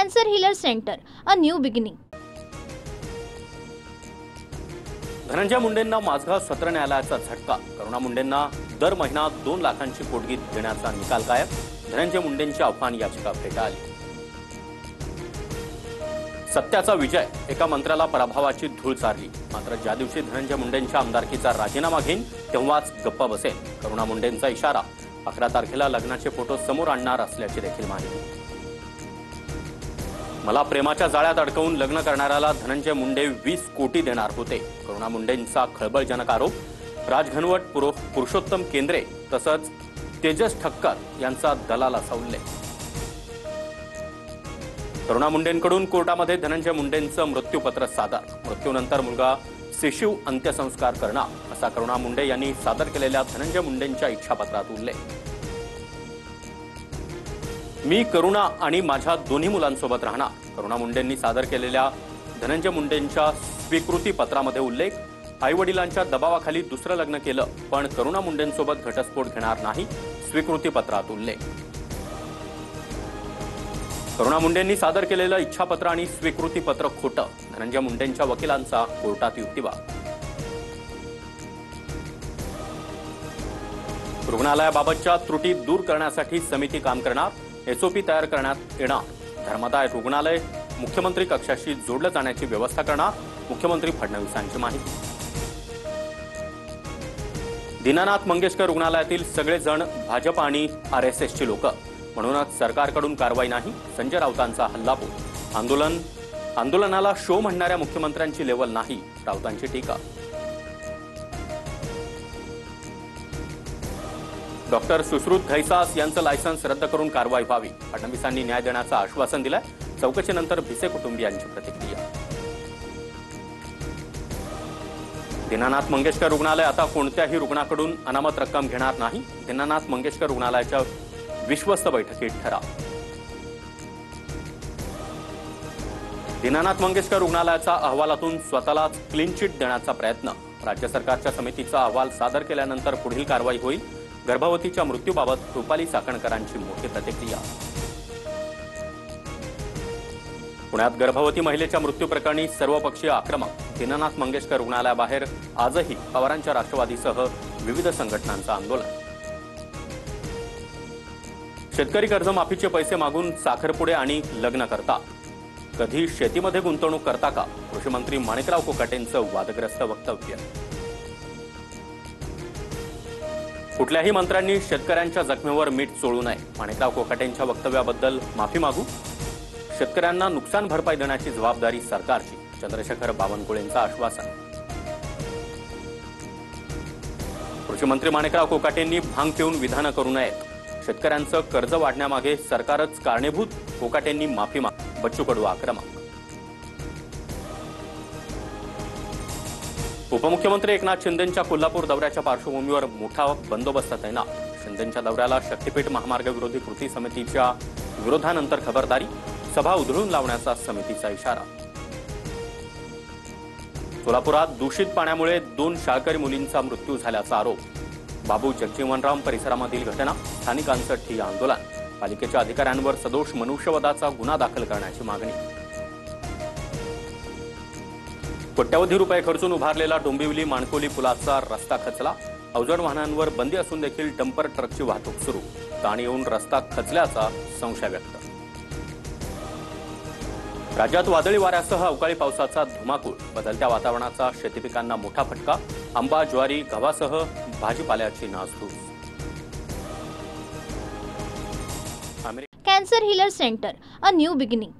Cancer Healer Center, a new beginning. Dhananjay मुंडेंना Mazgaon सत्र न्यायालयाचा झटका. करुणा मुंडेंना दर महिना 2 लाखांची पोटगी देण्याचा निकाल कायम. धनंजय मुंडेंची आव्हान याचिका फेटाळली. सत्याचा विजय. एका मंत्र्याला पराभवाची धूळ चारली. मात्र ज्या दिवशी धनंजय मुंडेंच्या आमदारकीचा राजीनामा घेईन तेव्हाच गप्पा बसेल. करुणा मुंडेंचा इशारा. 11 तारखेला लग्नाचे फोटो समोर आणणार असल्याची देखील माहिती. मला प्रेमाच्या जाळ्यात अडकवून लग्न करणाऱ्याला धनंजय मुंडे 20 कोटी देणार होते. करुणा मुंडेंचा खळबळजनक आरोप. राजघनवट पुरुषोत्तम केंद्रे तसंच तेजस ठक्कर यांचा दलालाचा उल्लेख. करुणा मुंडेंकडून कोर्टामध्ये धनंजय मुंडेंचं मृत्यूपत्र सादर. मृत्यूनंतर मुलगा शिशु अंत्यसंस्कार करणार असा करुणा मुंडे यांनी सादर केलेल्या धनंजय मुंडेंच्या इच्छापत्रात उल्लेख. मी करुणा आणि माझ्या दोन्ही मुलांसोबत राहणार. करुणा मुंडेंनी सादर केलेल्या धनंजय मुंडेंच्या स्वीकृती पत्रामध्ये उल्लेख. आईवडिलांच्या दबावाखाली दुसरं लग्न केलं पण करुणा मुंडेंसोबत घटस्फोट घेणार नाही. स्वीकृती पत्रात उल्लेख. करुणा मुंडेंनी सादर केलेलं इच्छापत्र आणि स्वीकृती पत्र खोटं. धनंजय मुंडेंच्या वकिलांचा कोर्टात युक्तिवाद. रुग्णालयाबाबतच्या त्रुटी दूर करण्यासाठी समिती काम करणार. एसओपी तयार करण्यात येणार. धर्मादाय रुग्णालय मुख्यमंत्री कक्षाशी जोडलं जाण्याची व्यवस्था करणार. मुख्यमंत्री फडणवीसांची माहिती. दीनानाथ मंगेशकर रुग्णालयातील सगळेजण भाजप आणि आरएसएसची लोक, म्हणूनच सरकारकडून कारवाई नाही. संजय राऊतांचा हल्लाबोल. आंदोलनाला शो म्हणणाऱ्या मुख्यमंत्र्यांची लेवल नाही. राऊतांची टीका. डॉक्टर सुश्रुत घैसास यांचं लायसन्स रद्द करून कारवाई व्हावी. फडणवीसांनी न्याय देण्याचं आश्वासन दिलंय. चौकशीनंतर भिसे कुटुंबियांची प्रतिक्रिया. दीनानाथ मंगेशकर रुग्णालय आता कोणत्याही रुग्णाकडून अनामत रक्कम घेणार नाही. दीनानाथ मंगेशकर रुग्णालयाच्या विश्वस्त बैठकीत ठराव. दीनानाथ मंगेशकर रुग्णालयाच्या अहवालातून स्वतःलाच क्लीन चिट देण्याचा प्रयत्न. राज्य सरकारच्या समितीचा अहवाल सादर केल्यानंतर पुढील कारवाई होईल. गर्भवतीच्या मृत्यूबाबत रुपाली चाकणकरांची मोठी प्रतिक्रिया. पुण्यात गर्भवती महिलेच्या मृत्यूप्रकरणी सर्वपक्षीय आक्रमक. दीनानाथ मंगेशकर रुग्णालयाबाहेर आजही पवारांच्या राष्ट्रवादीसह विविध संघटनांचं आंदोलन. शेतकरी कर्जमाफीचे पैसे मागून साखरपुडे आणि लग्न करतात. कधी शेतीमध्ये गुंतवणूक करता का? कृषी मंत्री माणिकराव कोकाटेंचं वादग्रस्त वक्तव्य. कुठल्याही मंत्र्यांनी शेतकऱ्यांच्या जखमेवर मीठ चोळू नये. माणिकराव कोकाटेंच्या वक्तव्याबद्दल माफी मागू. शेतकऱ्यांना नुकसान भरपाई देण्याची जबाबदारी सरकारची. चंद्रशेखर बावनकुळेंचं आश्वासन. कृषी मंत्री माणिकराव कोकाटेंनी भांग पिऊन विधानं करू नयेत. शेतकऱ्यांचं कर्ज वाढण्यामागे सरकारच कारणीभूत. कोकाटेंनी माफी माग. बच्चू कडू आक्रमक. उपमुख्यमंत्री एकनाथ शिंदेंच्या कोल्हापूर दौऱ्याच्या पार्श्वभूमीवर मोठा बंदोबस्त तैनात. शिंदेंच्या दौऱ्याला शक्तीपीठ महामार्ग विरोधी कृती समितीच्या विरोधानंतर खबरदारी. सभा उधळून लावण्याचा समितीचा इशारा. सोलापुरात दूषित पाण्यामुळे 2 शाळकरी मुलींचा मृत्यू झाल्याचा आरोप. बाबू जगजीवनराम परिसरामधील घटना. स्थानिकांचं ठिय्या आंदोलन. पालिकेच्या अधिकाऱ्यांवर सदोष मनुष्यवधाचा गुन्हा दाखल करण्याची मागणी. कोट्यवधी रुपये खर्चून उभारलेला डोंबिवली माणकोली पुलाचा रस्ता खचला. अवजड वाहनांवर बंदी असून देखील डंपर ट्रकची वाहतूक सुरू. ताण येऊन रस्ता खचल्याचा संशय व्यक्त. राज्यात वादळी वाऱ्यासह अवकाळी पावसाचा धुमाकूळ. बदलत्या वातावरणाचा शेतीपिकांना मोठा फटका. आंबा, ज्वारी, गव्हासह भाजीपाल्याची नासधूस. Cancer Healer Center, a new beginning.